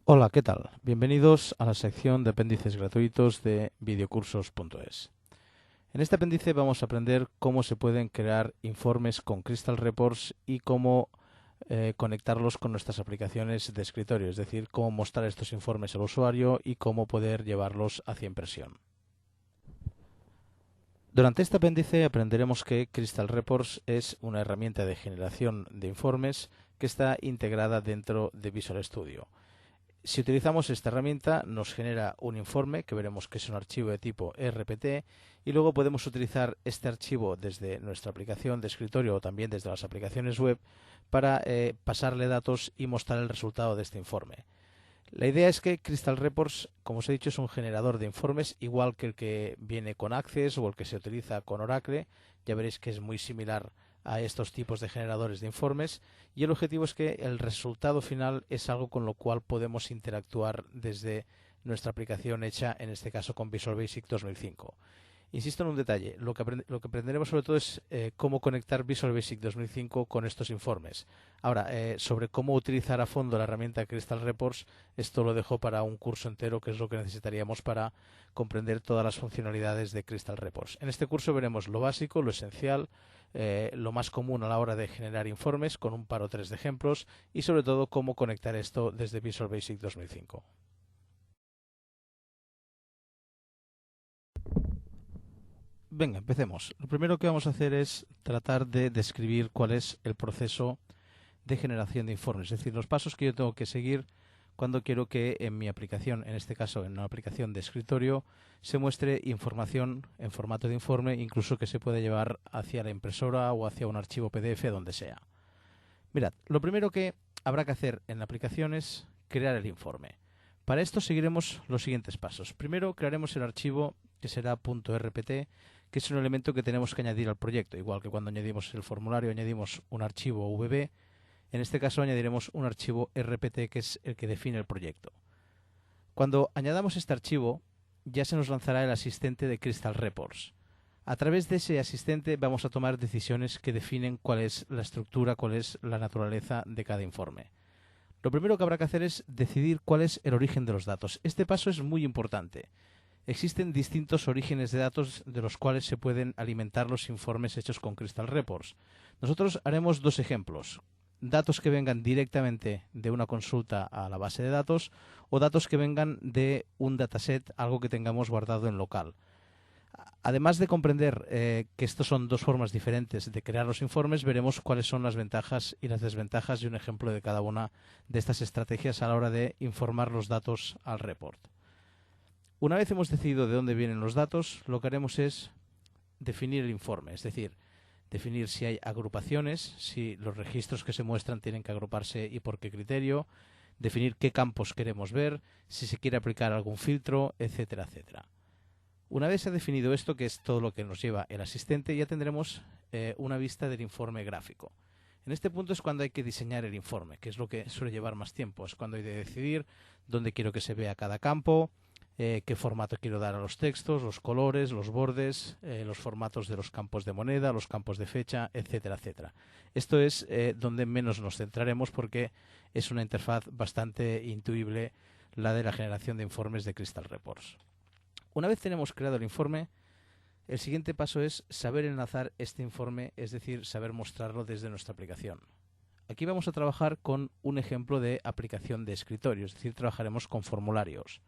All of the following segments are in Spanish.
Hola, ¿qué tal? Bienvenidos a la sección de apéndices gratuitos de videocursos.es. En este apéndice vamos a aprender cómo se pueden crear informes con Crystal Reports y cómo conectarlos con nuestras aplicaciones de escritorio, es decir, cómo mostrar estos informes al usuario y cómo poder llevarlos hacia impresión. Durante este apéndice aprenderemos que Crystal Reports es una herramienta de generación de informes que está integrada dentro de Visual Studio. Si utilizamos esta herramienta nos genera un informe que veremos que es un archivo de tipo RPT y luego podemos utilizar este archivo desde nuestra aplicación de escritorio o también desde las aplicaciones web para pasarle datos y mostrar el resultado de este informe. La idea es que Crystal Reports, como os he dicho, es un generador de informes igual que el que viene con Access o el que se utiliza con Oracle. Ya veréis que es muy similar a estos tipos de generadores de informes y el objetivo es que el resultado final es algo con lo cual podemos interactuar desde nuestra aplicación hecha en este caso con Visual Basic 2005. Insisto en un detalle, lo que aprenderemos sobre todo es cómo conectar Visual Basic 2005 con estos informes. Ahora, sobre cómo utilizar a fondo la herramienta Crystal Reports, esto lo dejo para un curso entero, que es lo que necesitaríamos para comprender todas las funcionalidades de Crystal Reports. En este curso veremos lo básico, lo esencial, lo más común a la hora de generar informes, con un par o tres de ejemplos, y sobre todo cómo conectar esto desde Visual Basic 2005. Venga, empecemos. Lo primero que vamos a hacer es tratar de describir cuál es el proceso de generación de informes, es decir, los pasos que yo tengo que seguir cuando quiero que en mi aplicación, en este caso en una aplicación de escritorio, se muestre información en formato de informe, incluso que se puede llevar hacia la impresora o hacia un archivo PDF, donde sea. Mirad, lo primero que habrá que hacer en la aplicación es crear el informe. Para esto seguiremos los siguientes pasos. Primero crearemos el archivo que será .rpt, que es un elemento que tenemos que añadir al proyecto. Igual que cuando añadimos el formulario añadimos un archivo VB, en este caso añadiremos un archivo RPT que es el que define el proyecto. Cuando añadamos este archivo, ya se nos lanzará el asistente de Crystal Reports. A través de ese asistente vamos a tomar decisiones que definen cuál es la estructura, cuál es la naturaleza de cada informe. Lo primero que habrá que hacer es decidir cuál es el origen de los datos. Este paso es muy importante. Existen distintos orígenes de datos de los cuales se pueden alimentar los informes hechos con Crystal Reports. Nosotros haremos dos ejemplos. Datos que vengan directamente de una consulta a la base de datos o datos que vengan de un dataset, algo que tengamos guardado en local. Además de comprender que estas son dos formas diferentes de crear los informes, veremos cuáles son las ventajas y las desventajas y un ejemplo de cada una de estas estrategias a la hora de informar los datos al report. Una vez hemos decidido de dónde vienen los datos, lo que haremos es definir el informe, es decir, definir si hay agrupaciones, si los registros que se muestran tienen que agruparse y por qué criterio, definir qué campos queremos ver, si se quiere aplicar algún filtro, etcétera, etcétera. Una vez se ha definido esto, que es todo lo que nos lleva el asistente, ya tendremos una vista del informe gráfico. En este punto es cuando hay que diseñar el informe, que es lo que suele llevar más tiempo. Es cuando hay de decidir dónde quiero que se vea cada campo, qué formato quiero dar a los textos, los colores, los bordes, los formatos de los campos de moneda, los campos de fecha, etcétera, etcétera. Esto es donde menos nos centraremos porque es una interfaz bastante intuible la de la generación de informes de Crystal Reports. Una vez tenemos creado el informe, el siguiente paso es saber enlazar este informe, es decir, saber mostrarlo desde nuestra aplicación. Aquí vamos a trabajar con un ejemplo de aplicación de escritorio, es decir, trabajaremos con formularios.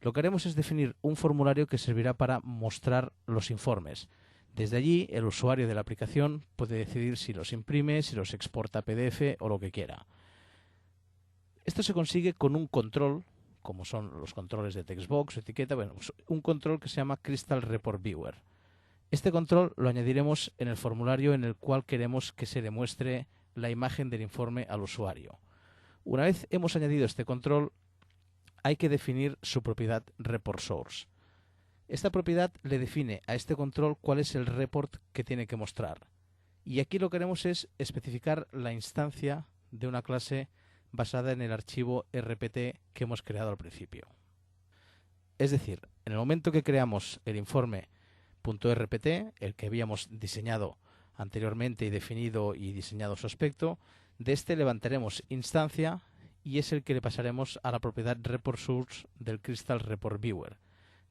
Lo que haremos es definir un formulario que servirá para mostrar los informes. Desde allí, el usuario de la aplicación puede decidir si los imprime, si los exporta a PDF o lo que quiera. Esto se consigue con un control, como son los controles de textbox, etiqueta, bueno, pues un control que se llama Crystal Report Viewer. Este control lo añadiremos en el formulario en el cual queremos que se le muestre la imagen del informe al usuario. Una vez hemos añadido este control, hay que definir su propiedad Report Source. Esta propiedad le define a este control cuál es el report que tiene que mostrar. Y aquí lo que queremos es especificar la instancia de una clase basada en el archivo RPT que hemos creado al principio. Es decir, en el momento que creamos el informe .rpt, el que habíamos diseñado anteriormente y definido y diseñado su aspecto, de este levantaremos instancia y es el que le pasaremos a la propiedad Report Source del Crystal Report Viewer.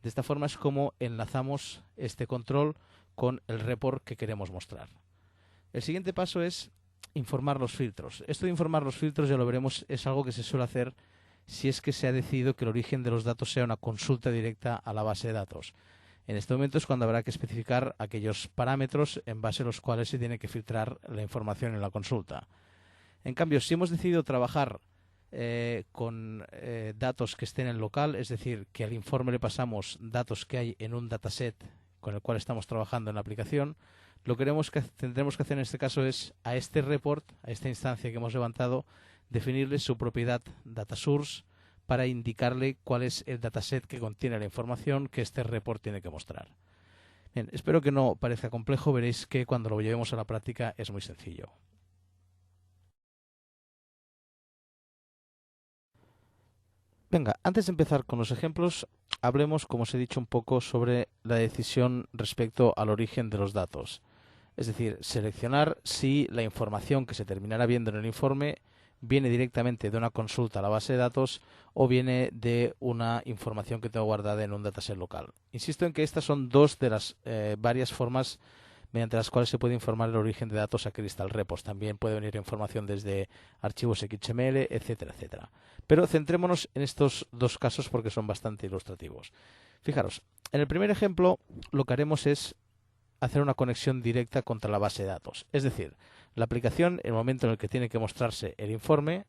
De esta forma es como enlazamos este control con el report que queremos mostrar. El siguiente paso es informar los filtros. Esto de informar los filtros, ya lo veremos, es algo que se suele hacer si es que se ha decidido que el origen de los datos sea una consulta directa a la base de datos. En este momento es cuando habrá que especificar aquellos parámetros en base a los cuales se tiene que filtrar la información en la consulta. En cambio, si hemos decidido trabajar con datos que estén en local, es decir, que al informe le pasamos datos que hay en un dataset con el cual estamos trabajando en la aplicación, lo que tendremos que hacer en este caso es a este report, a esta instancia que hemos levantado, definirle su propiedad DataSource para indicarle cuál es el dataset que contiene la información que este report tiene que mostrar. Bien, espero que no parezca complejo, veréis que cuando lo llevemos a la práctica es muy sencillo. Venga, antes de empezar con los ejemplos, hablemos, como os he dicho, un poco sobre la decisión respecto al origen de los datos. Es decir, seleccionar si la información que se terminará viendo en el informe viene directamente de una consulta a la base de datos o viene de una información que tengo guardada en un dataset local. Insisto en que estas son dos de las varias formas mediante las cuales se puede informar el origen de datos a Crystal Reports. También puede venir información desde archivos XML, etcétera, etcétera. Pero centrémonos en estos dos casos porque son bastante ilustrativos. Fijaros, en el primer ejemplo lo que haremos es hacer una conexión directa contra la base de datos. Es decir, la aplicación, en el momento en el que tiene que mostrarse el informe,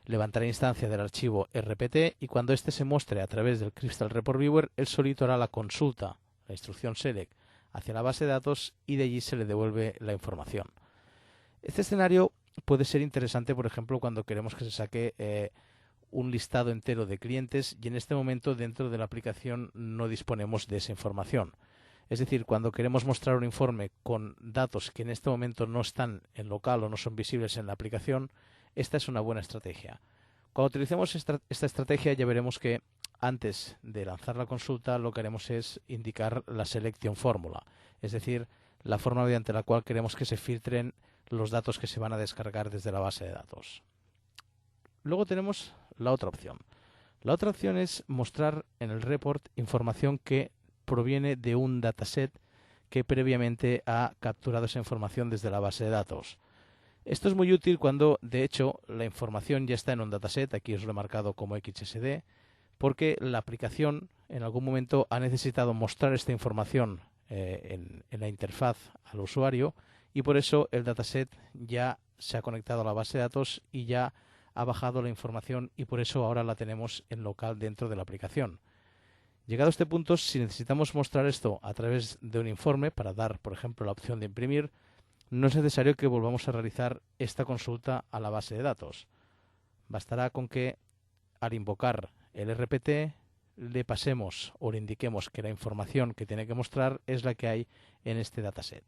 levantará instancia del archivo RPT y cuando éste se muestre a través del Crystal Report Viewer, él solito hará la consulta, la instrucción select, hacia la base de datos y de allí se le devuelve la información. Este escenario puede ser interesante, por ejemplo, cuando queremos que se saque un listado entero de clientes y en este momento dentro de la aplicación no disponemos de esa información. Es decir, cuando queremos mostrar un informe con datos que en este momento no están en local o no son visibles en la aplicación, esta es una buena estrategia. Cuando utilicemos esta estrategia ya veremos que antes de lanzar la consulta lo que haremos es indicar la selection fórmula, es decir, la forma mediante la cual queremos que se filtren los datos que se van a descargar desde la base de datos. Luego tenemos la otra opción. La otra opción es mostrar en el report información que proviene de un dataset que previamente ha capturado esa información desde la base de datos. Esto es muy útil cuando, de hecho, la información ya está en un dataset, aquí os lo he marcado como XSD, porque la aplicación en algún momento ha necesitado mostrar esta información en la interfaz al usuario y por eso el dataset ya se ha conectado a la base de datos y ya ha bajado la información y por eso ahora la tenemos en local dentro de la aplicación. Llegado a este punto, si necesitamos mostrar esto a través de un informe para dar, por ejemplo, la opción de imprimir, no es necesario que volvamos a realizar esta consulta a la base de datos. Bastará con que al invocar el RPT le pasemos o le indiquemos que la información que tiene que mostrar es la que hay en este dataset.